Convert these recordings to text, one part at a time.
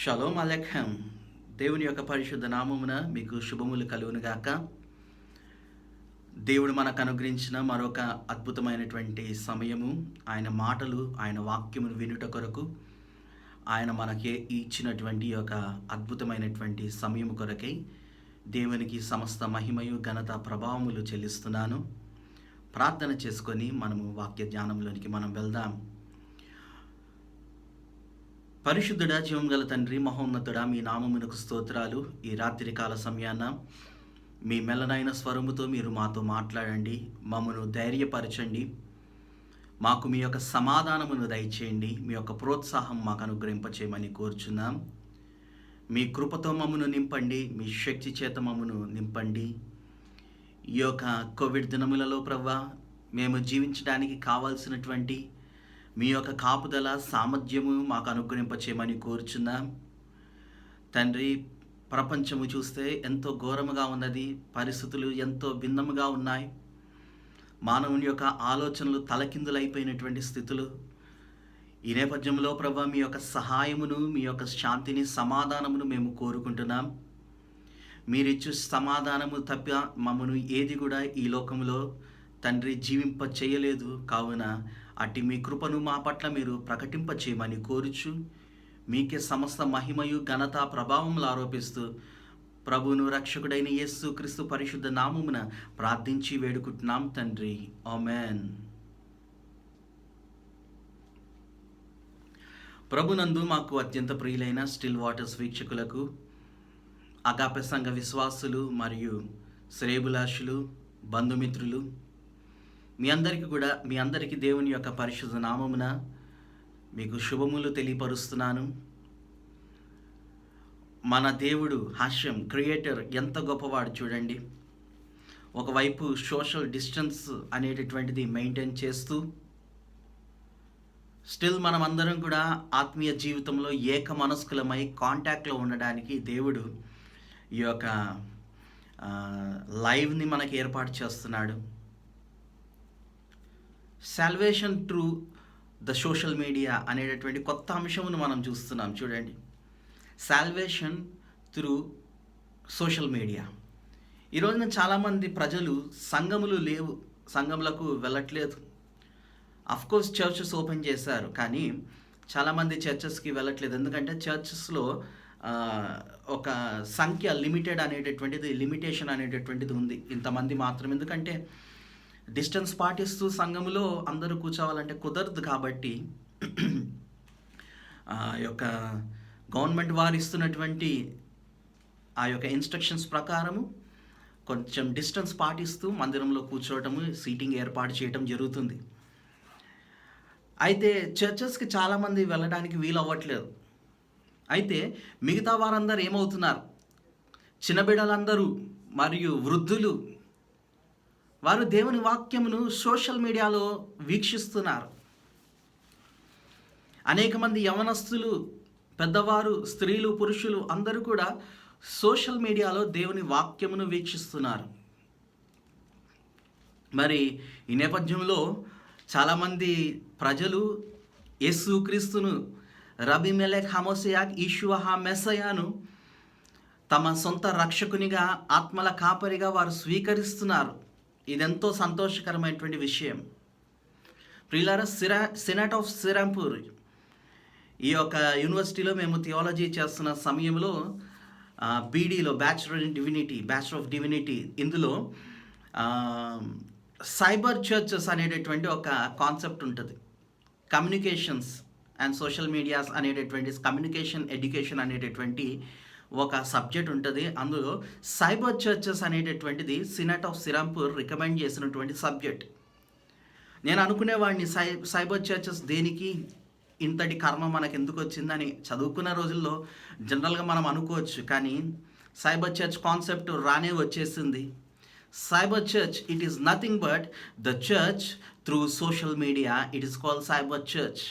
Shalom అలెఖం. దేవుని యొక్క పరిశుద్ధ నామమున మీకు శుభములు కలుగునుగాక. దేవుడు మనకు అనుగ్రహించిన మరొక అద్భుతమైనటువంటి సమయము, ఆయన మాటలు, ఆయన వాక్యమును వినుట కొరకు, ఆయన మనకి ఇచ్చినటువంటి ఒక అద్భుతమైనటువంటి సమయము కొరకై దేవునికి సమస్త మహిమయు ఘనత ప్రభావములు చెల్లిస్తున్నాను. ప్రార్థన చేసుకొని మనము వాక్య ధ్యానంలోనికి మనం వెళ్దాం. పరిశుద్ధుడా, జీవం గల తండ్రి, మహోన్నతుడా, మీ నామమునకు స్తోత్రాలు. ఈ రాత్రికాల సమయాన మీ మెల్లనైన స్వరముతో మీరు మాతో మాట్లాడండి, మమ్మను ధైర్యపరచండి, మాకు మీ యొక్క సమాధానమును దయచేయండి, మీ యొక్క ప్రోత్సాహం మాకు అనుగ్రహింపచేయమని కోరుచున్నాం. మీ కృపతో మమ్మను నింపండి, మీ శక్తి చేత మమ్మను నింపండి. ఈ యొక్క కోవిడ్ దినములలో ప్రవ్వా, మేము జీవించడానికి కావాల్సినటువంటి మీ యొక్క కాపుదల సామర్థ్యము మాకు అనుగ్రహింపచేయమని కోరుచున్నాం. తండ్రి, ప్రపంచము చూస్తే ఎంతో ఘోరముగా ఉన్నది, పరిస్థితులు ఎంతో భిన్నముగా ఉన్నాయి. మానవుని యొక్క ఆలోచనలు తలకిందులైపోయినటువంటి స్థితులు. ఈ నేపథ్యంలో ప్రభా, మీ యొక్క సహాయమును, మీ యొక్క శాంతిని, సమాధానమును మేము కోరుకుంటున్నాం. మీరిచ్చు సమాధానము తప్ప మమ్మను ఏది కూడా ఈ లోకంలో తండ్రి జీవింప చేయలేదు. కావున అట్టి మీ కృపను మా పట్ల మీరు ప్రకటింప చేయమని కోరుచు, మీకే సమస్త మహిమయు ఘనత ప్రభావములు ఆరోపిస్తూ ప్రభువును రక్షకుడైన యేసు క్రీస్తు పరిశుద్ధ నామమున ప్రార్థించి వేడుకుంటున్నాం తండ్రి, ఆమేన్. ప్రభునందు మాకు అత్యంత ప్రియులైన స్టిల్ వాటర్స్ వీక్షకులకు, అగాపె సంఘ విశ్వాసులు మరియు శ్రేయభిలాషులు, బంధుమిత్రులు, మీ అందరికీ దేవుని యొక్క పరిశుద్ధ నామమున మీకు శుభములు తెలియపరుస్తున్నాను. మన దేవుడు హాస్యం క్రియేటర్ ఎంత గొప్పవాడు చూడండి. ఒకవైపు సోషల్ డిస్టెన్స్ అనేటటువంటిది మెయింటైన్ చేస్తూ స్టిల్ మనం అందరం కూడా ఆత్మీయ జీవితంలో ఏక మనస్కులమై కాంటాక్ట్లో ఉండడానికి దేవుడు ఈ యొక్క లైవ్ని మనకి ఏర్పాటు చేస్తున్నాడు. Salvation through the social media అనేటటువంటి కొత్త అంశమును మనం చూస్తున్నాం చూడండి. Salvation through social media. ఈరోజున చాలామంది ప్రజలు సంఘములకు వెళ్ళట్లేదు. అఫ్కోర్స్ చర్చెస్ ఓపెన్ చేశారు, కానీ చాలామంది చర్చెస్కి వెళ్ళట్లేదు. ఎందుకంటే చర్చెస్లో ఒక సంఖ్య లిమిటేషన్ అనేటటువంటిది ఉంది. ఇంతమంది మాత్రం. ఎందుకంటే డిస్టెన్స్ పాటిస్తూ సంఘములో అందరూ కూర్చోవాలంటే కుదరదు. కాబట్టి యొక్క గవర్నమెంట్ వారు ఇస్తున్నటువంటి ఆ యొక్క ఇన్స్ట్రక్షన్స్ ప్రకారము కొంచెం డిస్టెన్స్ పాటిస్తూ మందిరంలో కూర్చోవటము, సీటింగ్ ఏర్పాటు చేయటం జరుగుతుంది. అయితే చర్చెస్కి చాలామంది వెళ్ళడానికి వీలు అవ్వట్లేదు. అయితే మిగతా వారందరూ ఏమవుతున్నారు? చిన్న బిడ్డలందరూ మరియు వృద్ధులు, వారు దేవుని వాక్యమును సోషల్ మీడియాలో వీక్షిస్తున్నారు. అనేక మంది యవనస్తులు, పెద్దవారు, స్త్రీలు, పురుషులు అందరూ కూడా సోషల్ మీడియాలో దేవుని వాక్యమును వీక్షిస్తున్నారు. మరి ఈ నేపథ్యంలో చాలామంది ప్రజలు యేసుక్రీస్తును, రబీ మెలెక్ హమోసియాక్ ఈషువహా మెస్సయాను తమ సొంత రక్షకునిగా, ఆత్మల కాపరిగా వారు స్వీకరిస్తున్నారు. ఇదెంతో సంతోషకరమైనటువంటి విషయం. ప్రియులారా, సెనేట్ ఆఫ్ శ్రీరాంపూర్ ఈ యొక్క యూనివర్సిటీలో మేము థియాలజీ చేస్తున్న సమయంలో బీడీలో బ్యాచులర్ ఆఫ్ డివినిటీ ఇందులో సైబర్ చర్చెస్ అనేటటువంటి ఒక కాన్సెప్ట్ ఉంటుంది. కమ్యూనికేషన్స్ అండ్ సోషల్ మీడియాస్ అనేటటువంటి కమ్యూనికేషన్ ఎడ్యుకేషన్ అనేటటువంటి ఒక సబ్జెక్ట్ ఉంటుంది. అందులో సైబర్ చర్చెస్ అనేటటువంటిది సెనేట్ ఆఫ్ శ్రీరాంపూర్ రికమెండ్ చేసినటువంటి సబ్జెక్ట్. నేను అనుకునేవాడిని, సైబర్ చర్చెస్ దేనికి, ఇంతటి కర్మ మనకు ఎందుకు వచ్చిందని చదువుకున్న రోజుల్లో జనరల్గా మనం అనుకోవచ్చు. కానీ సైబర్ చర్చ్ కాన్సెప్ట్ రానే వచ్చేసింది. Cyber church, it is nothing but the church through social media. It is called cyber church.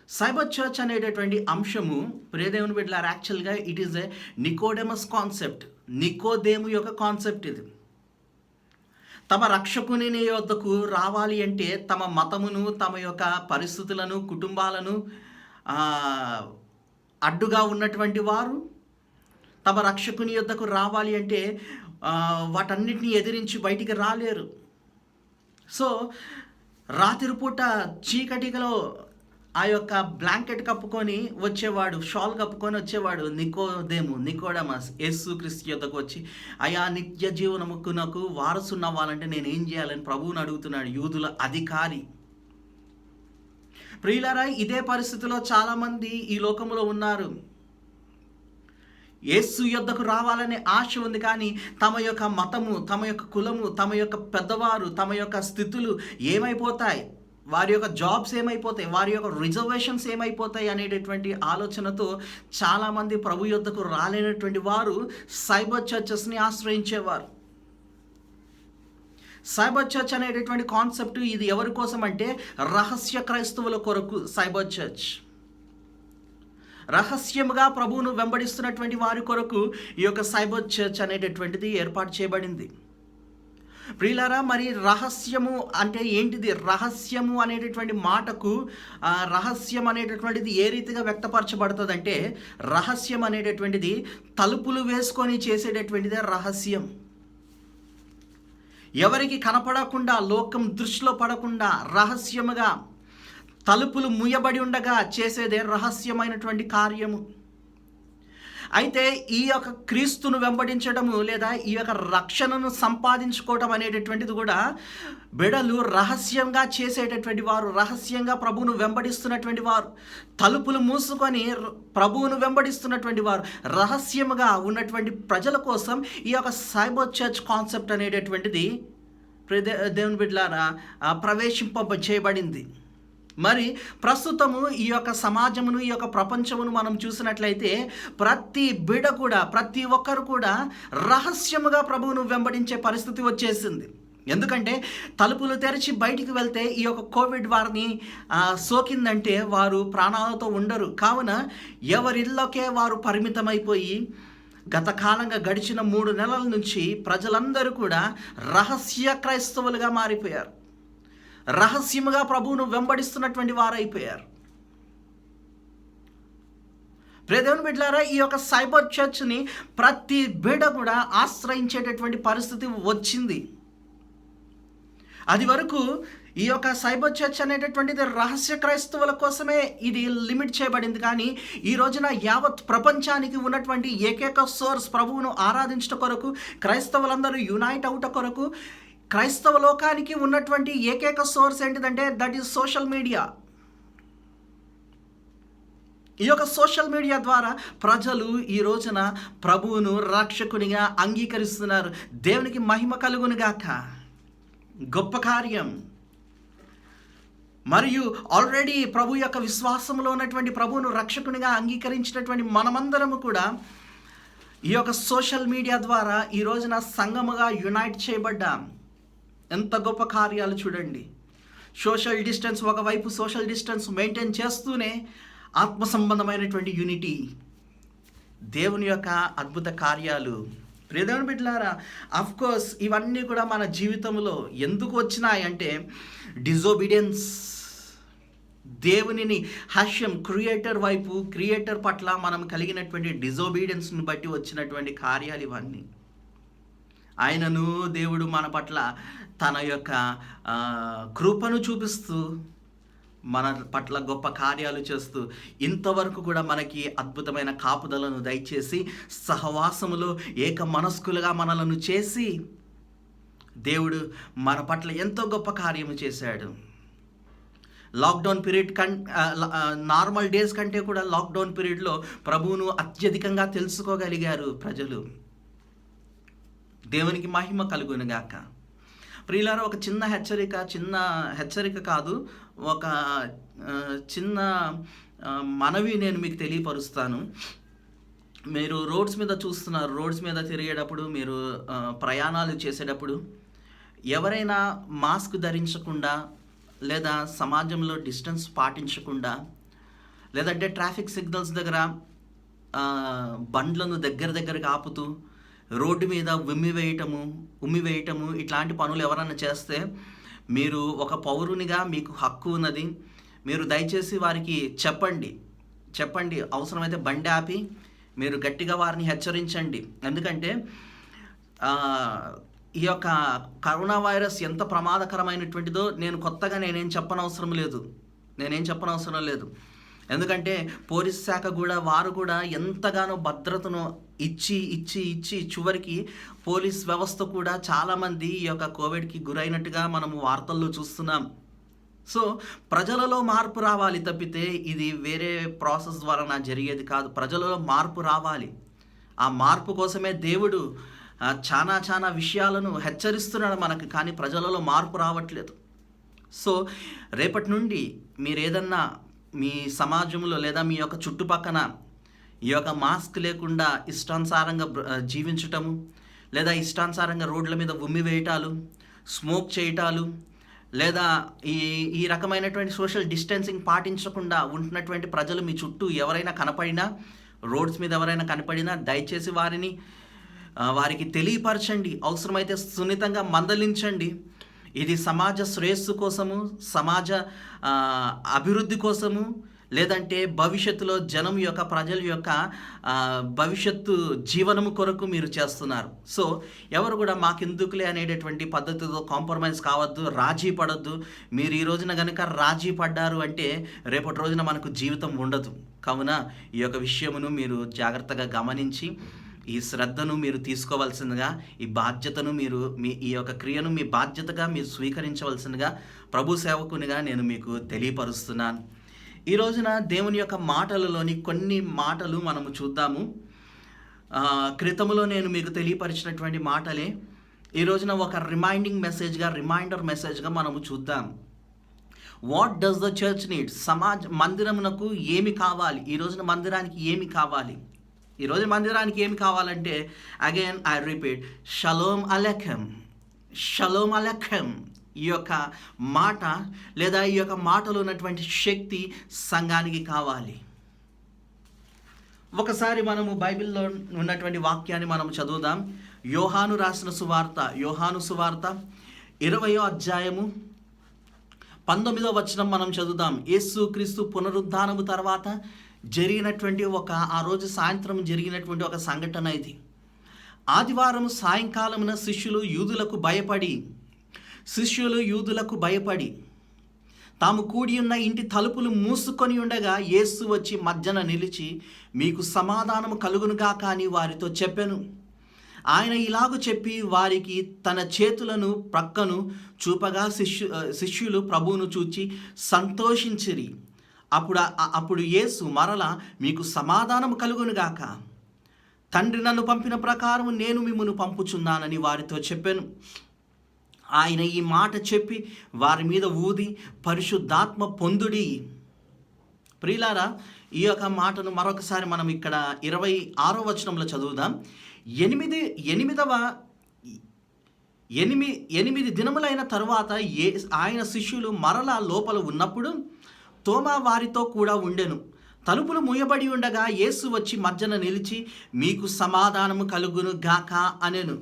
Cyber church అనేటటువంటి అంశము ప్రియదేవుని బిడ్డలారా, యాక్చువల్గా ఇట్ ఈస్ ఏ నికోడెమస్ కాన్సెప్ట్. నికోదేము యొక్క కాన్సెప్ట్ ఇది. తమ రక్షకుని యొద్దకు రావాలి అంటే తమ మతమును, తమ యొక్క పరిస్థితులను, కుటుంబాలను అడ్డుగా ఉన్నటువంటి వారు తమ రక్షకుని యొద్దకు రావాలి అంటే వాటన్నిటిని ఎదిరించి బయటికి రాలేరు. సో రాత్రిపూట చీకటిలో ఆ యొక్క బ్లాంకెట్ కప్పుకొని వచ్చేవాడు, షాల్ కప్పుకొని వచ్చేవాడు నికోడమస్ యేసుక్రీస్తు యొద్దకు వచ్చి, అయా నిత్య జీవనమునకు వారసుని అవ్వాలంటే నేనేం చేయాలని ప్రభువుని అడుగుతున్నాడు, యూదుల అధికారి. ప్రియులారా, ఇదే పరిస్థితిలో చాలామంది ఈ లోకంలో ఉన్నారు. యేసు యొద్దకు రావాలనే ఆశ ఉంది, కానీ తమ యొక్క మతము, తమ యొక్క కులము, తమ యొక్క పెద్దవారు, తమ యొక్క స్థితులు ఏమైపోతాయి, వారి యొక్క జాబ్స్ ఏమైపోతాయి, వారి యొక్క రిజర్వేషన్స్ ఏమైపోతాయి అనేటటువంటి ఆలోచనతో చాలామంది ప్రభు యొద్దకు రాలేనటువంటి వారు సైబర్ చర్చెస్ని ఆశ్రయించేవారు. సైబర్ చర్చ్ అనేటటువంటి కాన్సెప్ట్ ఇది ఎవరి కోసం అంటే రహస్య క్రైస్తవుల కొరకు. సైబర్ చర్చ్ రహస్యముగా ప్రభువును వెంబడిస్తున్నటువంటి వారి కొరకు ఈ యొక్క సైబర్ చర్చ్ అనేటటువంటిది ఏర్పాటు చేయబడింది. ప్రియులారా, మరి రహస్యము అంటే ఏంటిది? రహస్యము అనేటటువంటి మాటకు రహస్యం అనేటటువంటిది ఏ రీతిగా వ్యక్తపరచబడుతుంది అంటే, రహస్యం అనేటటువంటిది తలుపులు వేసుకొని చేసేటటువంటిదే రహస్యం. ఎవరికి కనపడకుండా, లోకం దృష్టిలో పడకుండా రహస్యముగా తలుపులు మూయబడి ఉండగా చేసేదే రహస్యమైనటువంటి కార్యము. అయితే ఈ యొక్క క్రీస్తును వెంబడించడము లేదా ఈ యొక్క రక్షణను సంపాదించుకోవడం అనేటటువంటిది కూడా బిడలు రహస్యంగా చేసేటటువంటి వారు, రహస్యంగా ప్రభువును వెంబడిస్తున్నటువంటి వారు, తలుపులు మూసుకొని ప్రభువును వెంబడిస్తున్నటువంటి వారు, రహస్యముగా ఉన్నటువంటి ప్రజల కోసం ఈ యొక్క సైబర్ చర్చ్ కాన్సెప్ట్ అనేటటువంటిది దేవుని బిడ్డలారా చేయబడింది. మరి ప్రస్తుతము ఈ యొక్క సమాజమును, ఈ యొక్క ప్రపంచమును మనం చూసినట్లయితే ప్రతి బిడ కూడా, ప్రతి ఒక్కరు కూడా రహస్యముగా ప్రభువును వెంబడించే పరిస్థితి వచ్చేసింది. ఎందుకంటే తలుపులు తెరిచి బయటికి వెళ్తే ఈ యొక్క కోవిడ్ వారిని సోకిందంటే వారు ప్రాణాలతో ఉండరు. కావున ఎవరిల్లోకే వారు పరిమితమైపోయి గత కాలంగా గడిచిన 3 నెలల నుంచి ప్రజలందరూ కూడా రహస్య క్రైస్తవులుగా మారిపోయారు. రహస్యముగా ప్రభువును వెంబడిస్తున్నటువంటి వారైపోయారు. ప్రియదేవుని బిడ్డలారా, ఈ యొక్క సైబర్ చర్చ్ని ప్రతి బిడ్డ కూడా ఆశ్రయించేటటువంటి పరిస్థితి వచ్చింది. అది వరకు ఈ యొక్క సైబర్ చర్చ్ అనేటటువంటిది రహస్య క్రైస్తవుల కోసమే ఇది లిమిట్ చేయబడింది. కానీ ఈ రోజున యావత్ ప్రపంచానికి ఉన్నటువంటి ఏకైక సోర్స్ ప్రభువును ఆరాధించట కొరకు, క్రైస్తవులందరూ యునైట్ అవుట కొరకు, క్రైస్తవ లోకానికి ఉన్నటువంటి ఏకైక సోర్స్ ఏంటిదంటే దట్ ఈజ్ సోషల్ మీడియా. ఈ యొక్క సోషల్ మీడియా ద్వారా ప్రజలు ఈ రోజున ప్రభువును రక్షకునిగా అంగీకరిస్తున్నారు. దేవునికి మహిమ కలుగునుగాక. గొప్ప కార్యం. మరియు ఆల్రెడీ ప్రభు యొక్క విశ్వాసంలో ఉన్నటువంటి ప్రభువును రక్షకునిగా అంగీకరించినటువంటి మనమందరము కూడా ఈ యొక్క సోషల్ మీడియా ద్వారా ఈ రోజున సంఘముగా యునైట్ చేయబడ్డాం. ఎంత గొప్ప కార్యాలు చూడండి. సోషల్ డిస్టెన్స్, ఒకవైపు సోషల్ డిస్టెన్స్ మెయింటైన్ చేస్తూనే ఆత్మ సంబంధమైనటువంటి యూనిటీ, దేవుని యొక్క అద్భుత కార్యాలు. ప్రియదేవుని బిడ్డలారా, అఫ్కోర్స్ ఇవన్నీ కూడా మన జీవితంలో ఎందుకు వచ్చినాయి అంటే డిజోబీడియన్స్, దేవునిని హర్షం, క్రియేటర్ పట్ల మనం కలిగినటువంటి డిజోబీడియన్స్ని బట్టి వచ్చినటువంటి కార్యాలు ఇవన్నీ. ఆయనను దేవుడు మన పట్ల తన యొక్క కృపను చూపిస్తూ మన పట్ల గొప్ప కార్యాలు చేస్తూ ఇంతవరకు కూడా మనకి అద్భుతమైన కాపుదలను దయచేసి సహవాసములో ఏక మనస్కులుగా మనలను చేసి దేవుడు మన పట్ల ఎంతో గొప్ప కార్యము చేశాడు. లాక్డౌన్ పీరియడ్ నార్మల్ డేస్ కంటే కూడా లాక్డౌన్ పీరియడ్లో ప్రభువును అత్యధికంగా తెలుసుకోగలిగారు ప్రజలు. దేవునికి మహిమ కలుగునుగాక. ప్రియులారా, ఒక చిన్న హెచ్చరిక కాదు, ఒక చిన్న మనవి నేను మీకు తెలియపరుస్తాను. మీరు రోడ్స్ మీద చూస్తున్నారు, రోడ్స్ మీద తిరిగేటప్పుడు, మీరు ప్రయాణాలు చేసేటప్పుడు ఎవరైనా మాస్క్ ధరించకుండా, లేదా సమాజంలో డిస్టెన్స్ పాటించకుండా, లేదంటే ట్రాఫిక్ సిగ్నల్స్ దగ్గర బండ్లను దగ్గరగా ఆపుతూ రోడ్డు మీద ఉమ్మివేయటము ఇట్లాంటి పనులు ఎవరైనా చేస్తే మీరు ఒక పౌరునిగా మీకు హక్కు ఉన్నది. మీరు దయచేసి వారికి చెప్పండి. చెప్పండి. అవసరమైతే బండి ఆపి మీరు గట్టిగా వారిని హెచ్చరించండి. ఎందుకంటే ఈ యొక్క కరోనా వైరస్ ఎంత ప్రమాదకరమైనటువంటిదో నేనేం చెప్పనవసరం లేదు. ఎందుకంటే పోలీస్ శాఖ కూడా వారు కూడా ఎంతగానో భద్రతను ఇచ్చి చివరికి పోలీస్ వ్యవస్థ కూడా చాలామంది ఈ యొక్క కోవిడ్కి గురైనట్టుగా మనము వార్తల్లో చూస్తున్నాం. సో ప్రజలలో మార్పు రావాలి తప్పితే ఇది వేరే ప్రాసెస్ ద్వారా జరిగేది కాదు. ప్రజలలో మార్పు రావాలి. ఆ మార్పు కోసమే దేవుడు చాలా విషయాలను హెచ్చరిస్తున్నాడు మనకు, కానీ ప్రజలలో మార్పు రావట్లేదు. సో రేపటి నుండి మీరు ఏదన్నా మీ సమాజంలో లేదా మీ యొక్క చుట్టుపక్కన ఈ యొక్క మాస్క్ లేకుండా ఇష్టానుసారంగా జీవించటము, లేదా ఇష్టానుసారంగా రోడ్ల మీద ఉమ్మి వేయటాలు, స్మోక్ చేయటాలు, లేదా ఈ రకమైనటువంటి సోషల్ డిస్టెన్సింగ్ పాటించకుండా ఉంటున్నటువంటి ప్రజలు మీ చుట్టూ ఎవరైనా కనపడినా, రోడ్స్ మీద ఎవరైనా కనపడినా దయచేసి వారికి తెలియపరచండి. అవసరమైతే సున్నితంగా మందలించండి. ఇది సమాజ శ్రేయస్సు కోసము, సమాజ అభివృద్ధి కోసము, లేదంటే భవిష్యత్తులో ప్రజల యొక్క భవిష్యత్తు జీవనము కొరకు మీరు చేస్తున్నారు. సో ఎవరు కూడా మాకెందుకులే అనేటటువంటి పద్ధతితో కాంప్రమైజ్ కావద్దు, రాజీ పడద్దు. మీరు ఈ రోజున కనుక రాజీ పడ్డారు అంటే రేపటి రోజున మనకు జీవితం ఉండదు. కావున ఈ యొక్క విషయమును మీరు జాగ్రత్తగా గమనించి ఈ శ్రద్ధను మీరు తీసుకోవాల్సిందిగా, ఈ బాధ్యతను ఈ యొక్క క్రియను మీ బాధ్యతగా మీరు స్వీకరించవలసిందిగా ప్రభు సేవకునిగా నేను మీకు తెలియపరుస్తున్నాను. ఈ రోజున దేవుని యొక్క మాటలలోని కొన్ని మాటలు మనము చూద్దాము. క్రితములో నేను మీకు తెలియపరిచినటువంటి మాటలే ఈ రోజున ఒక రిమైండర్ మెసేజ్గా మనము చూద్దాం. What does the church need? మందిరమునకు ఏమి కావాలి? ఈ రోజున మందిరానికి ఏమి కావాలి? ఈ రోజు మందిరానికి ఏమి కావాలంటే, అగైన్ ఐ రిపీట్, షలోమ్ అలెఖం. ఈ యొక్క మాట లేదా ఈ యొక్క మాటలో ఉన్నటువంటి శక్తి సంఘానికి కావాలి. ఒకసారి మనము బైబిల్లో ఉన్నటువంటి వాక్యాన్ని మనం చదువుదాం. యోహాను సువార్త 20వ అధ్యాయము 19వ వచనం మనం చదువుదాం. యేసుక్రీస్తు పునరుద్ధానము తర్వాత జరిగినటువంటి ఆ రోజు సాయంత్రం జరిగినటువంటి ఒక సంఘటన ఇది. ఆదివారం సాయంకాలమున శిష్యులు యూదులకు భయపడి తాము కూడి ఉన్న ఇంటి తలుపులు మూసుకొని ఉండగా యేసు వచ్చి మధ్యన నిలిచి, మీకు సమాధానము కలుగునుగాక అని వారితో చెప్పెను. ఆయన ఇలాగు చెప్పి వారికి తన చేతులను ప్రక్కను చూపగా శిష్యులు ప్రభువును చూచి సంతోషించిరి. అప్పుడు యేసు మరలా, మీకు సమాధానము కలుగునుగాక, తండ్రి నన్ను పంపిన ప్రకారం నేను మిమ్మును పంపుచున్నానని వారితో చెప్పాను. ఆయన ఈ మాట చెప్పి వారి మీద ఊది, పరిశుద్ధాత్మ పొందుడి. ప్రియులారా, ఈ యొక్క మాటను మరొకసారి మనం ఇక్కడ 26వ వచనంలో చదువుదాం. 8 దినములైన తరువాత ఆయన శిష్యులు మరలా లోపల ఉన్నప్పుడు తోమా వారితో కూడా ఉండెను. తలుపులు మూయబడి ఉండగా యేసు వచ్చి మధ్యన నిలిచి, మీకు సమాధానము కలుగును గాక అనెను.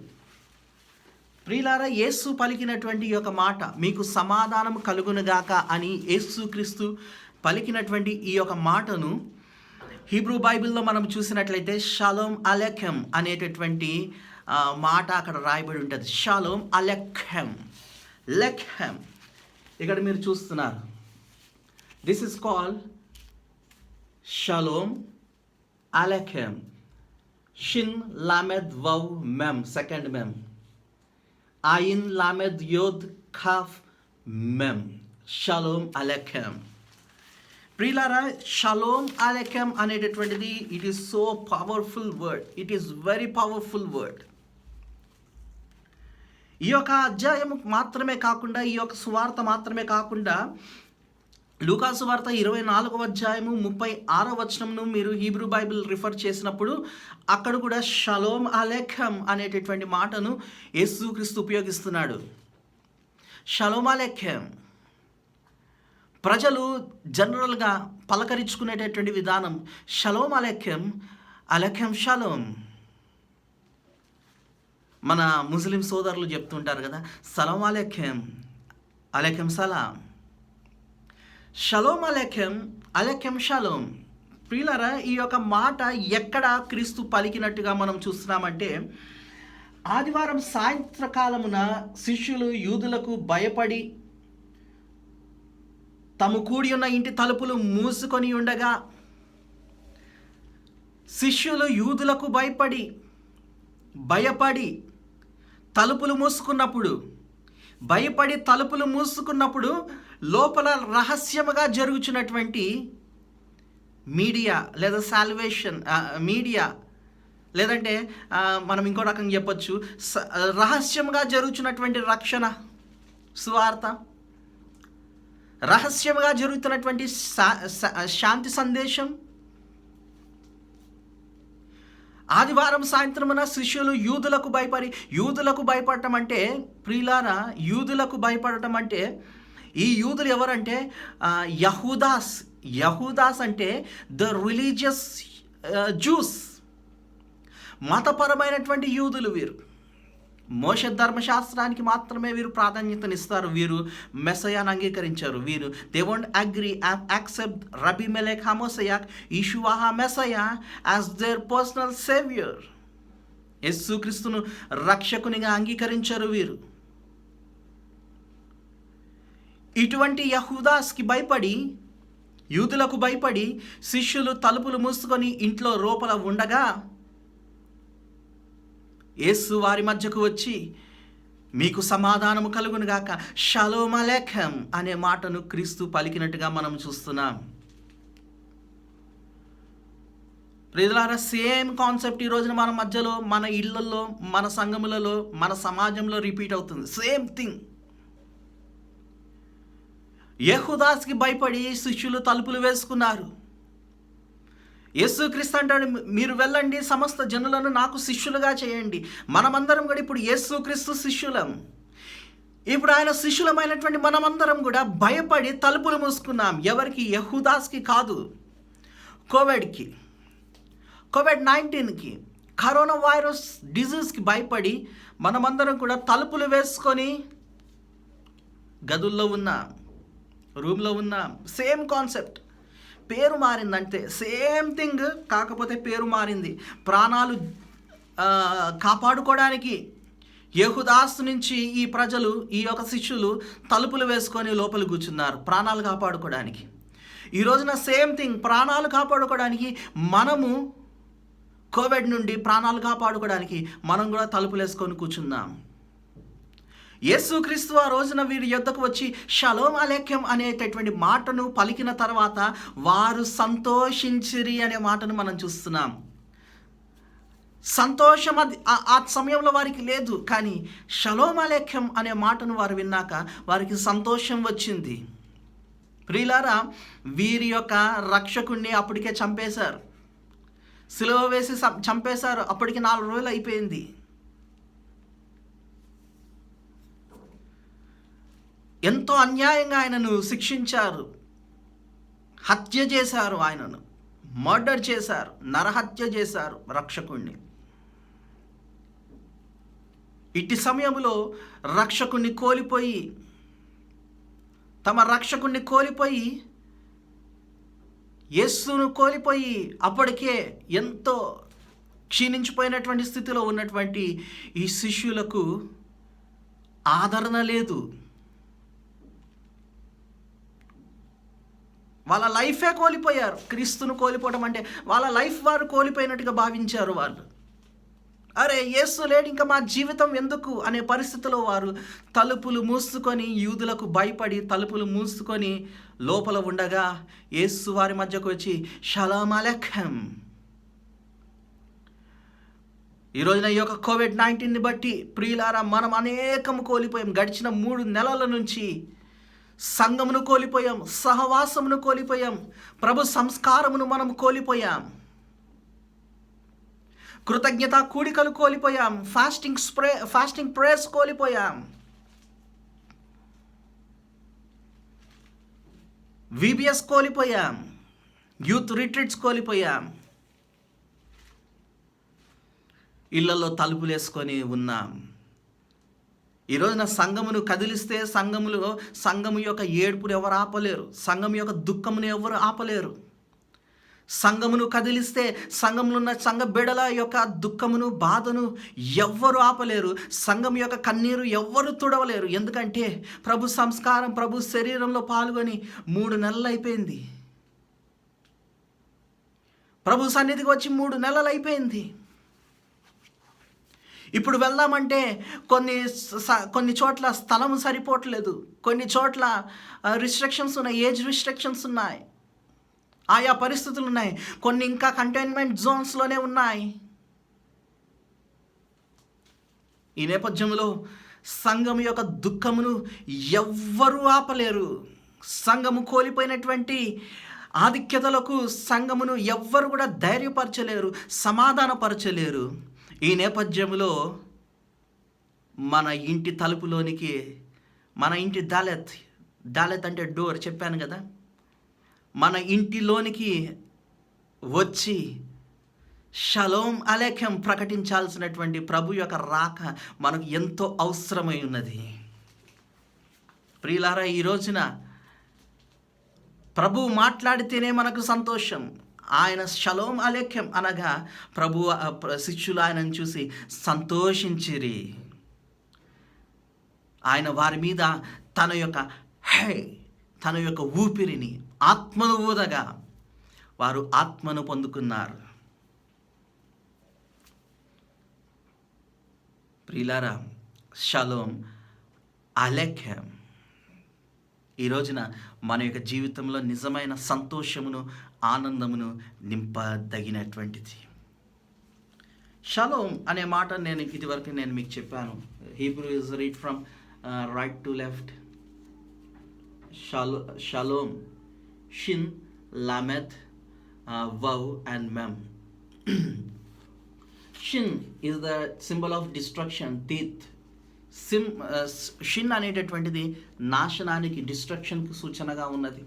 ప్రియులారా, యేసు పలికినటువంటి ఈ యొక్క మాట, మీకు సమాధానము కలుగును గాక అని యేసుక్రీస్తు పలికినటువంటి ఈ యొక్క మాటను హీబ్రూ బైబిల్లో మనం చూసినట్లయితే షలోమ్ అలెఖం అనేటటువంటి మాట అక్కడ రాయబడి ఉంటుంది. షలోమ్ అలెఖం. ఇక్కడ మీరు చూస్తున్నారు. This is called Shalom Aleichem. Shin Lamed Vav Mem, second Mem. Ayin Lamed Yod Kaf Mem. Shalom Aleichem. ప్రియులారా, షలోమ్ అలెఖం అనేటటువంటిది it is so powerful word. It is very powerful word. ఈ యొక్క అధ్యాయం మాత్రమే కాకుండా, ఈ యొక్క సువార్త మాత్రమే కాకుండా, లూకాసు వార్త 24వ అధ్యాయము 36వ వచనంను మీరు హీబ్రూ బైబిల్ రిఫర్ చేసినప్పుడు అక్కడ కూడా షలోమ్ అలెఖం అనేటటువంటి మాటను యేసుక్రీస్తు ఉపయోగిస్తున్నాడు. షలోమ్ అలెఖం ప్రజలు జనరల్గా పలకరించుకునేటటువంటి విధానం షలోమ్ అలెఖం, అలెఖం షలోమ్. మన ముస్లిం సోదరులు చెప్తుంటారు కదా, సలాం అలెఖం, అలెఖం సలాం. Shalom అలెఖం, అలెఖం shalom. ప్రియులారా, ఈ యొక్క మాట ఎక్కడ క్రీస్తు పలికినట్టుగా మనం చూస్తున్నామంటే, ఆదివారం సాయంత్రకాలమున శిష్యులు యూదులకు భయపడి తాము కూడి ఉన్న ఇంటి తలుపులు మూసుకొని ఉండగా, శిష్యులు యూదులకు భయపడి తలుపులు మూసుకున్నప్పుడు లోపల రహస్యముగా జరుగుతున్నటువంటి మీడియా లేదా సాల్వేషన్ మీడియా, లేదంటే మనం ఇంకో రకంగా చెప్పొచ్చు, రహస్యంగా జరుగుతున్నటువంటి రక్షణ సువార్త, రహస్యంగా జరుగుతున్నటువంటి శాంతి సందేశం. ఆదివారం సాయంత్రమున శిష్యులు యూదులకు భయపడటం అంటే, ప్రియులారా, యూదులకు భయపడటం అంటే, ఈ యూదులు ఎవరంటే యహూదాస్ అంటే ద రిలీజియస్ జ్యూస్, మతపరమైనటువంటి యూదులు. వీరు మోషే ధర్మశాస్త్రానికి మాత్రమే వీరు ప్రాధాన్యతనిస్తారు. వీరు మెస్సయాను అంగీకరించారు. వీరు దే వోంట్ యాక్సెప్ట్ రబీ మెలెక్ హమోసయాక్ Yeshua Messiah as their personal saviour. యేసుక్రీస్తును రక్షకునిగా అంగీకరించారు వీరు. ఇటువంటి యహూదాస్కి భయపడి, యూదులకు భయపడి శిష్యులు తలుపులు మూసుకొని ఇంట్లో లోపల ఉండగా, యేసు వారి మధ్యకు వచ్చి, మీకు సమాధానము కలుగునుగాక, షలోమ్ అలైకుం అనే మాటను క్రీస్తు పలికినట్టుగా మనం చూస్తున్నాం. ప్రియులారా, సేమ్ కాన్సెప్ట్ ఈ రోజున మన మధ్యలో, మన ఇళ్లలో, మన సంఘములలో, మన సమాజంలో రిపీట్ అవుతుంది. Same thing. యెహూదాస్కి భయపడి శిష్యులు తలుపులు వేసుకున్నారు. యేసుక్రీస్తు అంటాడు, మీరు వెళ్ళండి, సమస్త జనులను నాకు శిష్యులుగా చేయండి. మనమందరం కూడా ఇప్పుడు యేసుక్రీస్తు శిష్యులం. ఇప్పుడు ఆయన శిష్యులమైనటువంటి మనమందరం కూడా భయపడి తలుపులు మూసుకున్నాం. ఎవరికి? యెహూదాస్కి కాదు, కోవిడ్-19కి, కరోనా వైరస్ డిజీజ్కి భయపడి మనమందరం కూడా తలుపులు వేసుకొని గదుల్లో ఉన్నాం, రూమ్లో ఉన్నాం. Same concept. పేరు మారిందంటే సేమ్ థింగ్, కాకపోతే పేరు మారింది. ప్రాణాలు కాపాడుకోవడానికి యెహూదాస్ నుంచి ఈ ప్రజలు, ఈ యొక్క శిష్యులు తలుపులు వేసుకొని లోపల కూర్చున్నారు ప్రాణాలు కాపాడుకోవడానికి. ఈ రోజున సేమ్ థింగ్. ప్రాణాలు కాపాడుకోవడానికి మనము, కోవిడ్ నుండి ప్రాణాలు కాపాడుకోవడానికి మనం కూడా తలుపులు వేసుకొని కూర్చుందాం. యేసుక్రీస్తు ఆ రోజున వీరి యొద్దకు వచ్చి షలోమ్ అలైకుం అనేటటువంటి మాటను పలికిన తర్వాత వారు సంతోషించిరి అనే మాటను మనం చూస్తున్నాం. సంతోషం ఆ సమయంలో వారికి లేదు, కానీ షలోమ్ అలైకుం అనే మాటను వారు విన్నాక వారికి సంతోషం వచ్చింది. ప్రియులారా, వీరి యొక్క రక్షకుణ్ణి అప్పటికే చంపేశారు, సిలువ వేసి చంపేశారు. అప్పటికి 4 రోజులు అయిపోయింది. ఎంతో అన్యాయంగా ఆయనను శిక్షించారు, హత్య చేశారు, ఆయనను మర్డర్ చేశారు, నరహత్య చేశారు రక్షకుణ్ణి. ఇట్టి సమయంలో రక్షకుణ్ణి కోల్పోయి, తమ రక్షకుణ్ణి కోల్పోయి, యేసును కోల్పోయి అప్పటికే ఎంతో క్షీణించిపోయినటువంటి స్థితిలో ఉన్నటువంటి ఈ శిష్యులకు ఆదరణ లేదు. వాళ్ళ లైఫే కోల్పోయారు. క్రీస్తును కోల్పోవడం అంటే వాళ్ళ లైఫ్ వారు కోల్పోయినట్టుగా భావించారు వాళ్ళు. అరే, యేసు లేడు, ఇంకా మా జీవితం ఎందుకు అనే పరిస్థితిలో వారు తలుపులు మూసుకొని, యూదులకు భయపడి తలుపులు మూసుకొని లోపల ఉండగా యేసు వారి మధ్యకు వచ్చి షలోమ్ అలైకుం. ఈ రోజున ఈ యొక్క కోవిడ్-19ని బట్టి ప్రియులారా, మనం అనేకము కోల్పోయాం. గడిచిన 3 నెలల నుంచి సంఘమును కోల్పోయాం, సహవాసమును కోల్పోయాం, ప్రభు సంస్కారమును మనం కోల్పోయాం, కృతజ్ఞత కూడికలు కోల్పోయాం, ఫాస్టింగ్ ప్రేయర్స్ కోల్పోయాం, VBS కోల్పోయాం, యూత్ రిట్రీట్స్ కోల్పోయాం, ఇళ్లలో తలుపులు వేసుకొని ఉన్నాం. ఈ రోజున సంఘమును కదిలిస్తే సంఘము యొక్క ఏడుపును ఎవరు ఆపలేరు, సంఘం యొక్క దుఃఖమును ఎవరు ఆపలేరు. సంఘమును కదిలిస్తే సంఘంలో ఉన్న సంఘ బిడల యొక్క దుఃఖమును బాధను ఎవ్వరు ఆపలేరు. సంఘం యొక్క కన్నీరు ఎవ్వరు తుడవలేరు. ఎందుకంటే ప్రభు సంస్కారం, ప్రభు శరీరంలో పాల్గొని 3 నెలలు అయిపోయింది. ప్రభు సన్నిధికి వచ్చి 3 నెలలు అయిపోయింది. ఇప్పుడు వెళ్దామంటే కొన్ని చోట్ల స్థలం సరిపోవట్లేదు. కొన్ని చోట్ల రిస్ట్రిక్షన్స్ ఉన్నాయి, ఏజ్ రిస్ట్రిక్షన్స్ ఉన్నాయి, ఆయా పరిస్థితులు ఉన్నాయి. కొన్ని ఇంకా కంటైన్మెంట్ జోన్స్లోనే ఉన్నాయి. ఈ నేపథ్యంలో సంఘం యొక్క దుఃఖమును ఎవ్వరూ ఆపలేరు. సంఘము కోల్పోయినటువంటి ఆధిక్యతలకు సంఘమును ఎవ్వరు కూడా ధైర్యపరచలేరు, సమాధానపరచలేరు. ఈ నేపథ్యంలో మన ఇంటి తలుపులోనికి, మన ఇంటి దాలెత్ అంటే డోర్ చెప్పాను కదా, మన ఇంటిలోనికి వచ్చి షలోమ్ అలేఖ్యం ప్రకటించాల్సినటువంటి ప్రభు యొక్క రాక మనకు ఎంతో అవసరమై ఉన్నది. ప్రియులారా, ఈ రోజున ప్రభు మాట్లాడితేనే మనకు సంతోషం. ఆయన షలోమ్ అలేఖ్యం అనగా ప్రభు శిష్యులు ఆయనను చూసి సంతోషించిరి. ఆయన వారి మీద తన యొక్క ఊపిరిని, ఆత్మను ఊదగా వారు ఆత్మను పొందుకున్నారు. ప్రియులారా, షలోమ్ అలేఖ్యం ఈ రోజున మన యొక్క జీవితంలో నిజమైన సంతోషమును, ఆనందమును నింపదగినటువంటిది. షలోమ్ అనే మాట ఇదివరకు నేను మీకు చెప్పాను. Hebrew is read from right to left. Shalom, shin, lamed, vav and mem. Shin is the symbol of destruction, teeth. షిన్ అనేటటువంటిది నాశనానికి, డిస్ట్రక్షన్కి సూచనగా ఉన్నది.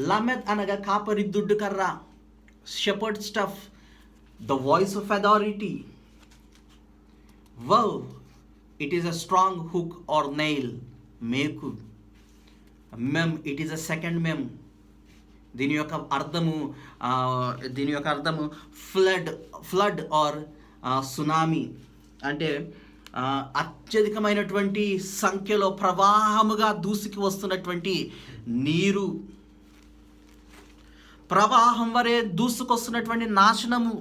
లామెత్ అనగా కాపరి దుడ్డు కర్ర, shepherd stuff, the voice of authority. Wow, it is a strong hook are nail, మేకు. మెమ్, ఇట్ ఈస్ అ సెకండ్ మెమ్. దీని యొక్క అర్థము ఫ్లడ్ ఆర్ సునామీ, అంటే అత్యధికమైనటువంటి సంఖ్యలో ప్రవాహముగా దూసుకు వస్తున్నటువంటి నీరు, ప్రవాహం వరే దూసుకొస్తున్నటువంటి నాశనము.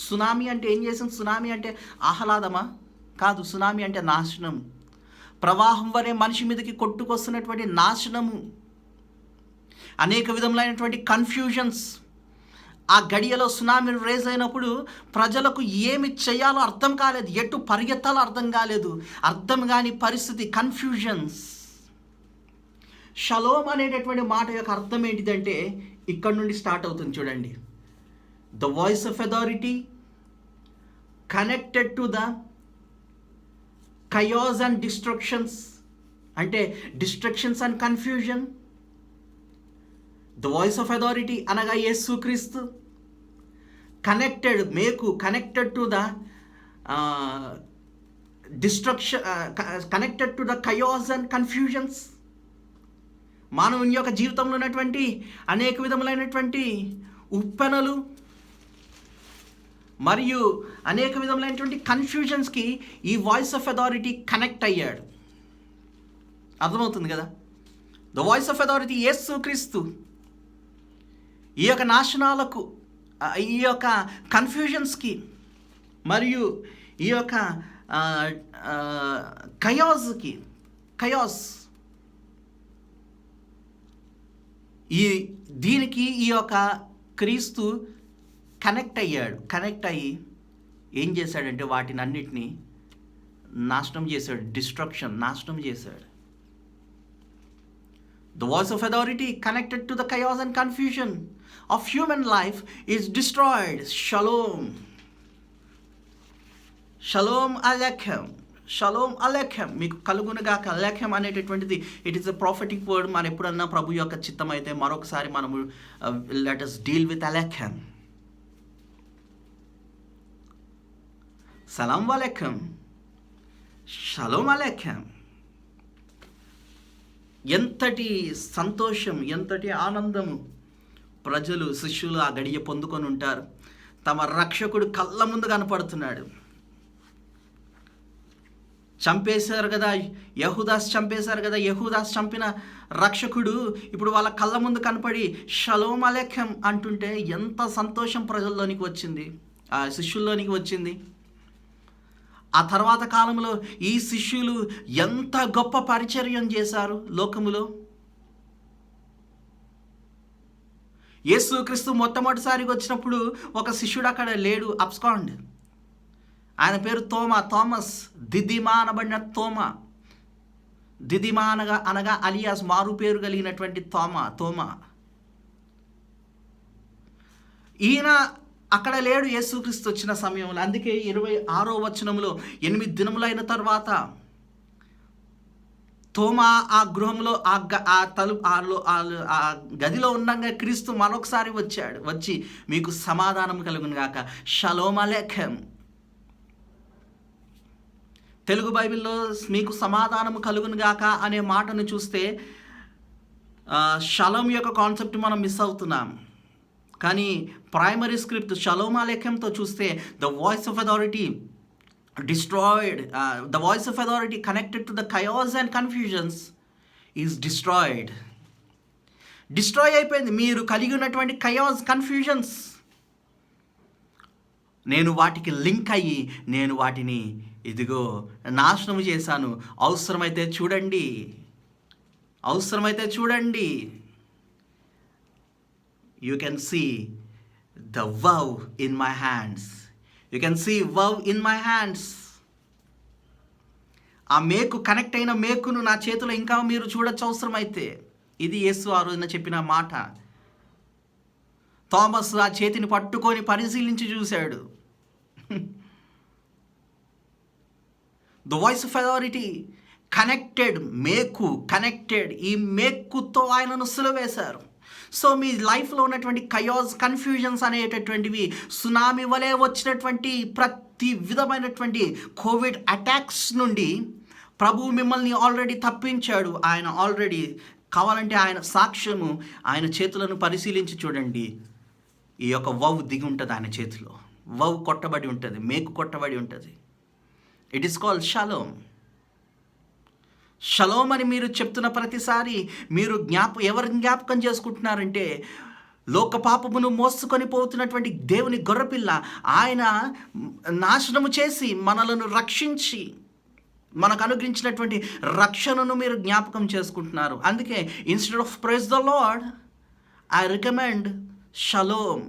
సునామీ అంటే ఏం చేసింది? సునామీ అంటే ఆహ్లాదమా? కాదు. సునామీ అంటే నాశనం. ప్రవాహం వరే మనిషి మీదకి కొట్టుకొస్తున్నటువంటి నాశనము. అనేక విధములైనటువంటి కన్ఫ్యూజన్స్. ఆ గడియలో సునామీ రేజ్ అయినప్పుడు ప్రజలకు ఏమి చేయాలో అర్థం కాలేదు, ఎటు పరిగెత్తాలో అర్థం కాలేదు, అర్థం కాని పరిస్థితి, కన్ఫ్యూజన్స్. షలోమ్ అనేటటువంటి మాట యొక్క అర్థం ఏంటిదంటే ఇక్కడ నుండి స్టార్ట్ అవుతుంది చూడండి. The voice of authority connected to the chaos and destructions, అంటే destructions and confusion. The voice of authority అనగా యేసుక్రీస్తు. Connected to the destruction, connected to the chaos and confusions. మానవుని యొక్క జీవితంలో ఉన్నటువంటి అనేక విధములైనటువంటి ఉప్పెనలు మరియు అనేక విధములైనటువంటి కన్ఫ్యూజన్స్కి ఈ వాయిస్ ఆఫ్ అథారిటీ కనెక్ట్ అయ్యాడు. అర్థమవుతుంది కదా? ద వాయిస్ ఆఫ్ అథారిటీ యేసుక్రీస్తు ఈ యొక్క నాశనాలకు, ఈ యొక్క కన్ఫ్యూజన్స్కి మరియు ఈ యొక్క కయాస్ దీనికి ఈ యొక్క క్రీస్తు కనెక్ట్ అయ్యి ఏం చేశాడంటే వాటిని అన్నిటినీ నాశనం చేశాడు. నాశనం చేశాడు. The voice of authority connected to the chaos and confusion of human life is destroyed. Shalom. Shalom Aleichem. Shalom Aleichem. మీకు కలుగునుగాక. అలేఖ్యం అనేటటువంటిది it is a prophetic word. మనం ఎప్పుడన్నా ప్రభు యొక్క చిత్తం అయితే మరొకసారి మనము లెట్ us deal with అలేఖ్యం. సలాం అలేఖ్యం. షలోమ్ అలేఖ్యం. ఎంతటి సంతోషం, ఎంతటి ఆనందము ప్రజలు శిష్యులు ఆ గడియ పొందుకొని ఉంటారు. తమ రక్షకుడు కళ్ళ ముందు కనపడుతున్నాడు. చంపేశారు కదా, యహూదాస్ చంపేశారు కదా, యహూదాస్ చంపిన రక్షకుడు ఇప్పుడు వాళ్ళ కళ్ళ ముందు కనపడి షలోమ్ అలెఖం అంటుంటే ఎంత సంతోషం ప్రజల్లోనికి వచ్చింది, ఆ శిష్యుల్లోనికి వచ్చింది. ఆ తర్వాత కాలంలో ఈ శిష్యులు ఎంత గొప్ప పరిచర్యం చేశారు లోకములో. యేసుక్రీస్తు మొట్టమొదటిసారిగా వచ్చినప్పుడు ఒక శిష్యుడు అక్కడ లేడు, అబ్స్కాండ్. ఆయన పేరు థామస్, దిదిమా అనబడిన దిదిమా అనగా అలియాస్ మారు పేరు కలిగినటువంటి తోమా. ఈయన అక్కడ లేడు యేసుక్రీస్తు వచ్చిన సమయంలో. అందుకే 26వ వచనంలో 8 దినములైన తర్వాత తోమా ఆ గృహంలో ఆ గదిలో ఉండగా క్రీస్తు మరొకసారి వచ్చి మీకు సమాధానం కలుగును గాక, షలోమ్ అలెఖం. తెలుగు బైబిల్లో మీకు సమాధానం కలుగును గాక అనే మాటను చూస్తే షలోమ్ యొక్క కాన్సెప్ట్ మనం మిస్ అవుతున్నాం. కానీ ప్రైమరీ స్క్రిప్ట్ షలోమ్ అలెఖంతో చూస్తే the voice of authority destroyed, the voice of authority connected to the chaos and confusions is destroyed. అయిపోయింది. మీరు కలిగి ఉన్నటువంటి chaos, confusions, నేను వాటికి లింక్ అయ్యి నేను వాటిని ఇదిగో నాశనం చేశాను. అవసరమైతే చూడండి. You can see the vow in my hands. You can see vow in my hands. ఆ మేకు, కనెక్ట్ అయిన మేకును నా చేతిలో ఇంకా మీరు చూడొచ్చు అవసరమైతే. ఇది యేసు ఆ రోజున చెప్పిన మాట. థామస్ ఆ చేతిని పట్టుకొని పరిశీలించి చూశాడు. The voice of authority connected, మేకు కనెక్టెడ్. ఈ మేకుతో ఆయనను సిలువేశారు. సో మీ లైఫ్లో ఉన్నటువంటి కయాస్, కన్ఫ్యూజన్స్ అనేటటువంటివి సునామీ వలె వచ్చినటువంటి ప్రతి విధమైనటువంటి కోవిడ్ అటాక్స్ నుండి ప్రభువు మిమ్మల్ని ఆల్రెడీ తప్పించాడు. ఆయన ఆల్రెడీ, కావాలంటే ఆయన సాక్ష్యము, ఆయన చేతులను పరిశీలించి చూడండి. ఈ యొక్క వవ్ దిగి ఉంటుంది ఆయన చేతిలో. వవ్ కొట్టబడి ఉంటుంది, మేకు కొట్టబడి ఉంటుంది. It is called shalom. Shalom అని మీరు చెప్తున్న ప్రతిసారి మీరు ఎవరిని జ్ఞాపకం చేసుకుంటున్నారంటే లోక పాపమును మోసుకొని పోతున్నటువంటి దేవుని గొర్రెపిల్ల. ఆయన నాశనము చేసి మనలను రక్షించి మనకు అనుగ్రహించినటువంటి రక్షణను మీరు జ్ఞాపకం చేసుకుంటున్నారు. అందుకే instead of praise the lord I recommend shalom.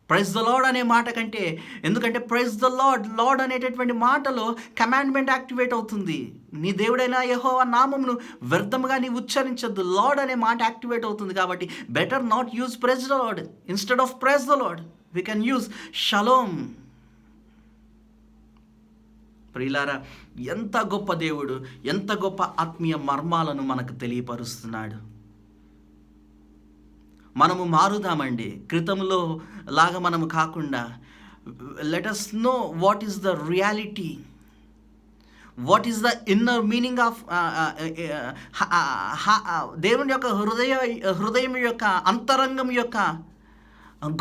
Praise the lord అనే మాట కంటే, ఎందుకంటే ప్రైజ్ ద లార్డ్ అనేటటువంటి మాటలో కమాండ్మెంట్ యాక్టివేట్ అవుతుంది. నీ దేవుడైన యెహోవా నామమును వ్యర్థముగా నీవు ఉచ్చరించద్దు. లార్డ్ అనే మాట యాక్టివేట్ అవుతుంది. కాబట్టి better not use praise the lord. Instead of praise the lord we can use shalom. ప్రియులారా, ఎంత గొప్ప దేవుడు, ఎంత గొప్ప ఆత్మీయ మర్మాలను మనకు తెలియపరుస్తున్నాడు. మనము మారుదామండి. క్రితంలో లాగా మనము కాకుండా let us know what is the reality, what is the inner meaning of దేవుని యొక్క హృదయం యొక్క అంతరంగం యొక్క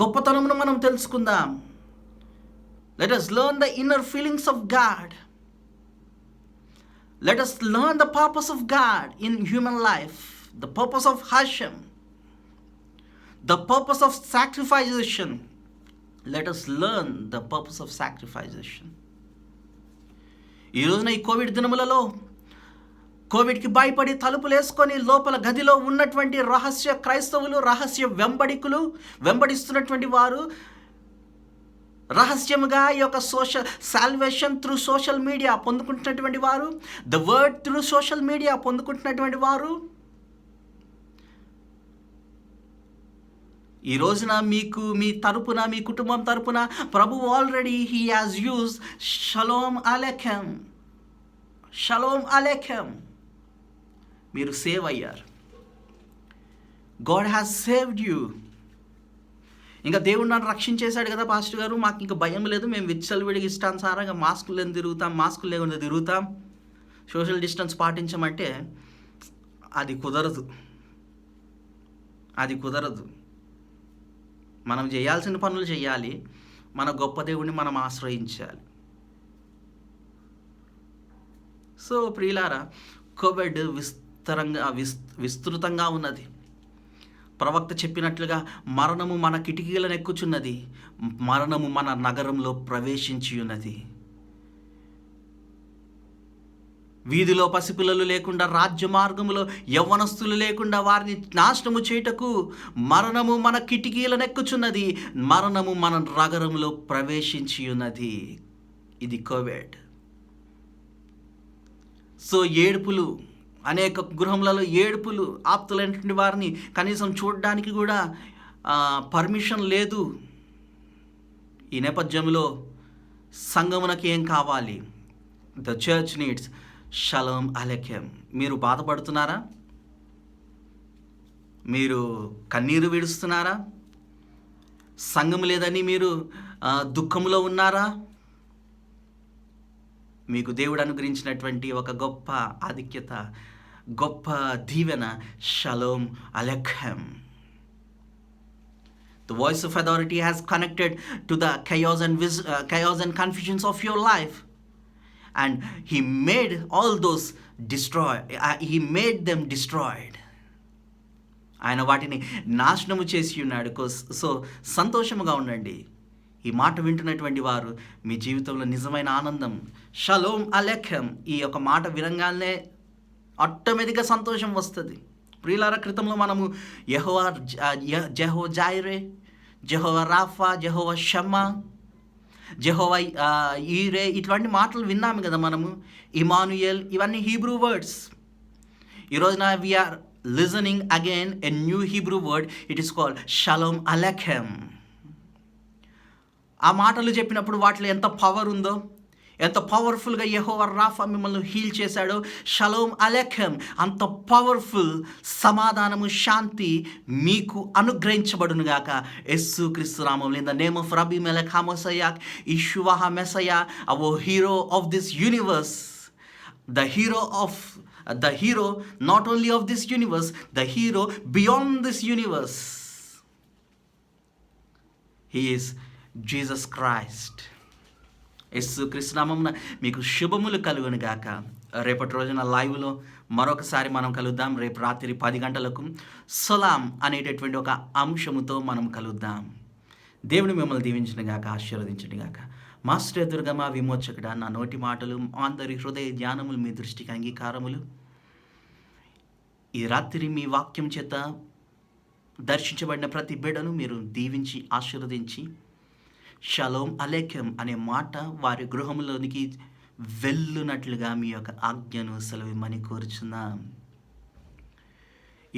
గొప్పతనమును మనం తెలుసుకుందాం. Let us learn the inner feelings of God. Let us learn the purpose of God in human life, the purpose of Hashem, the purpose of sacrification. Let us learn the purpose of sacrification. ఈ రోజున ఈ Covid దినములలో కోవిడ్కి భయపడి తలుపులు వేసుకొని లోపల గదిలో ఉన్నటువంటి రహస్య క్రైస్తవులు, రహస్య వెంబడిస్తున్నటువంటి వారు, రహస్యముగా ఈ యొక్క సాల్వేషన్ త్రూ సోషల్ మీడియా పొందుకుంటున్నటువంటి వారు, the word through social media పొందుకుంటున్నటువంటి వారు, ఈ రోజున మీకు మీ తరపున, మీ కుటుంబం తరపున ప్రభు already he has use shalom aleichem. షలోమ్ అలెఖం. మీరు సేవ్ అయ్యారు. God has saved you. ఇంకా దేవుడు నన్ను రక్షించేశాడు కదా పాస్టర్ గారు, మాకు ఇంకా భయం లేదు, మేము విచ్చలవిడిగా ఇష్టానుసారంగా మాస్కులు లేకుండా తిరుగుతాం, సోషల్ డిస్టెన్స్ పాటించమంటే అది కుదరదు. అది కుదరదు. మనం చేయాల్సిన పనులు చేయాలి. మన గొప్ప దేవుడిని మనం ఆశ్రయించాలి. సో ప్రియులారా, కోవిడ్ విస్తృతంగా ఉన్నది. ప్రవక్త చెప్పినట్లుగా మరణము మన కిటికీలను ఎక్కుచున్నది, మరణము మన నగరంలో ప్రవేశించి ఉన్నది. వీధిలో పసిపిల్లలు లేకుండా, రాజ్య మార్గములో యవ్వనస్తులు లేకుండా వారిని నాశనము చేయుటకు మరణము మన కిటికీలను ఎక్కుచున్నది, మరణము మన నగరంలో ప్రవేశించి ఉన్నది. ఇది కోవిడ్. సో ఏడుపులు, అనేక గృహములలో ఏడుపులు, ఆప్తులైనటువంటి వారిని కనీసం చూడడానికి కూడా పర్మిషన్ లేదు. ఈ నేపథ్యంలో సంఘమునకి ఏం కావాలి? The church needs shalom aleichem. మీరు బాధపడుతున్నారా? మీరు కన్నీరు విడుస్తున్నారా? సంఘం లేదని మీరు దుఃఖంలో ఉన్నారా? మీకు దేవుడు అనుగ్రహించినటువంటి ఒక గొప్ప ఆధిక్యత, గొప్ప దీవెన shalom అలెకెం. The voice of authority has connected to the chaos and confusions of your life. And he made all those he made them destroyed. ఆయన వాటిని నాశనము చేసి ఉన్నాడు. సో సంతోషముగా ఉండండి. ఈ మాట వింటున్నటువంటి వారు మీ జీవితంలో నిజమైన ఆనందం, షలోమ్ అలెకెం, ఈ యొక్క మాట వినంగానే ఆటోమేటిక్గా సంతోషం వస్తుంది. ప్రియులారా, క్రితంలో మనము Jehovah Jireh, Jehovah Rapha, Jehovah Shammah, Jehovah Jireh, ఇట్లాంటి మాటలు విన్నాము కదా మనము. ఇమానుయేల్, ఇవన్నీ హీబ్రూ వర్డ్స్. ఈరోజున we are listening again a new Hebrew word. It is called shalom aleichem. ఆ మాటలు చెప్పినప్పుడు వాటిలో ఎంత పవర్ ఉందో, ఎంత పవర్ఫుల్గా యెహోవా రాఫా మిమ్మల్ని హీల్ చేశాడో, షలోమ్ అలెకెం అంత పవర్ఫుల్ సమాధానము, శాంతి మీకు అనుగ్రహించబడునుగాక యేసు క్రీస్తు నామములో. In the name of Rabbi Melech Hamashiach Yeshua Messiah, our hero of this universe, the hero not only of this universe, the hero beyond this universe. He is Jesus Christ. యేసు క్రీస్తు నామమున మీకు శుభములు కలుగును గాక. రేపటి రోజున లైవ్లో మరొకసారి మనం కలుద్దాం. రేపు రాత్రి 10 గంటలకు సలాం అనేటటువంటి ఒక అంశముతో మనం కలుద్దాం. దేవుని మిమ్మల్ని దీవించిన గాక, ఆశీర్వదించను గాక. మాస్టర్ దుర్గమ విమోచకుడా, నా నోటి మాటలు, అందరి హృదయ ధ్యానములు మీ దృష్టికి అంగీకారములు. ఈ రాత్రి మీ వాక్యం చేత దర్శించబడిన ప్రతి బిడ్డను మీరు దీవించి ఆశీర్వదించి షలోమ్ అలెకెం అనే మాట వారి గృహంలోనికి వెళ్ళునట్లుగా మీ యొక్క ఆజ్ఞను సెలవిమ్మని కోరుచున్నాం.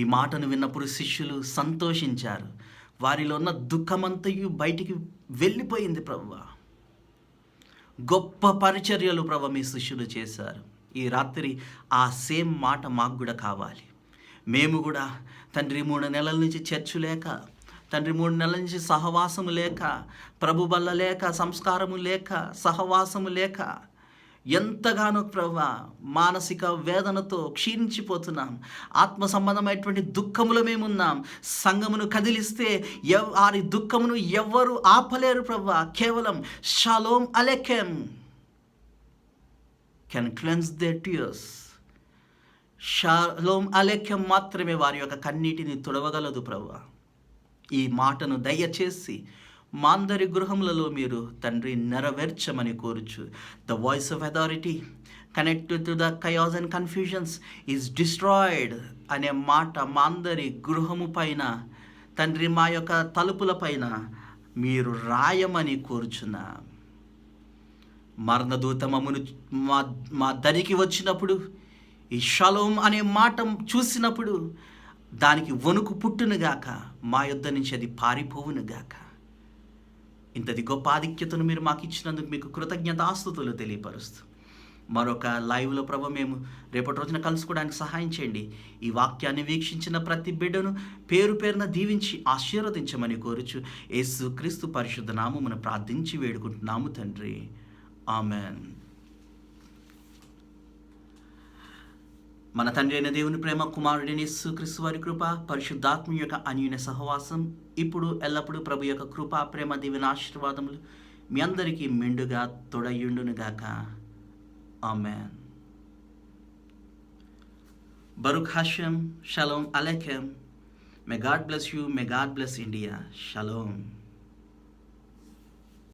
ఈ మాటను విన్నప్పుడు శిష్యులు సంతోషించారు. వారిలో ఉన్న దుఃఖమంతయు బయటికి వెళ్ళిపోయింది ప్రభువా. గొప్ప పరిచర్యలు ప్రభు మీ శిష్యులు చేశారు. ఈ రాత్రి ఆ సేమ్ మాట మాకు కూడా కావాలి. మేము కూడా తండ్రి 3 నెలల నుంచి చర్చు లేక, తండ్రి 3 నెలల నుంచి సహవాసము లేక, ప్రభు బల్ల లేక, సంస్కారము లేక, సహవాసము లేక ఎంతగానో ప్రభువా మానసిక వేదనతో క్షీణించిపోతున్నాం. ఆత్మ సంబంధమైనటువంటి దుఃఖములో మేమున్నాం. సంఘమును కదిలిస్తే వారి దుఃఖమును ఎవ్వరు ఆపలేరు ప్రభువా. కేవలం shalom aleichem can cleanse their tears. షలోమ్ అలెకెం మాత్రమే వారి యొక్క కన్నీటిని తుడవగలదు ప్రభువా. ఈ మాటను దయచేసి మా అందరి గృహములలో మీరు తండ్రి నెరవేర్చమని కోరుచు. The voice of authority connected to the chaos and confusions is destroyed అనే మాట మా అందరి గృహము పైన తండ్రి, మా యొక్క తలుపుల పైన మీరు రాయమని కోరుచున్నా. మరణదూత మమ్మను మా దరికి వచ్చినప్పుడు, ఈ షలోమ్ అనే మాట చూసినప్పుడు దానికి వణుకు పుట్టునుగాక, మా యొద్ద నుంచి అది పారిపోవునుగాక. ఇంతటి గొప్ప ఆధిక్యతను మీరు మాకు ఇచ్చినందుకు మీకు కృతజ్ఞతాస్తుతులు తెలియపరుస్తూ, మరొక లైవ్లో ప్రభు మేము రేపటి రోజున కలుసుకోవడానికి సహాయం చేయండి. ఈ వాక్యాన్ని వీక్షించిన ప్రతి బిడ్డను పేరు పేరున దీవించి ఆశీర్వదించమని కోరుచు యేసు క్రీస్తు పరిశుద్ధ నామమున ప్రార్థించి వేడుకుంటున్నాము తండ్రి. ఆమెన్. మన తండ్రి అయిన దేవుని ప్రేమ, కుమారుడైన యేసుక్రీస్తు వారి కృప, పరిశుద్ధాత్మ యొక్క అన్యోన్య సహవాసం ఇప్పుడు ఎల్లప్పుడూ ప్రభు యొక్క కృప, ప్రేమ, దీవెన, ఆశీర్వాదములు మీ అందరికీ మెండుగా తోడయుండునుగాక. ఆమేన్. Baruch Hashem, Shalom Aleichem. May God bless you, may God bless India. Shalom.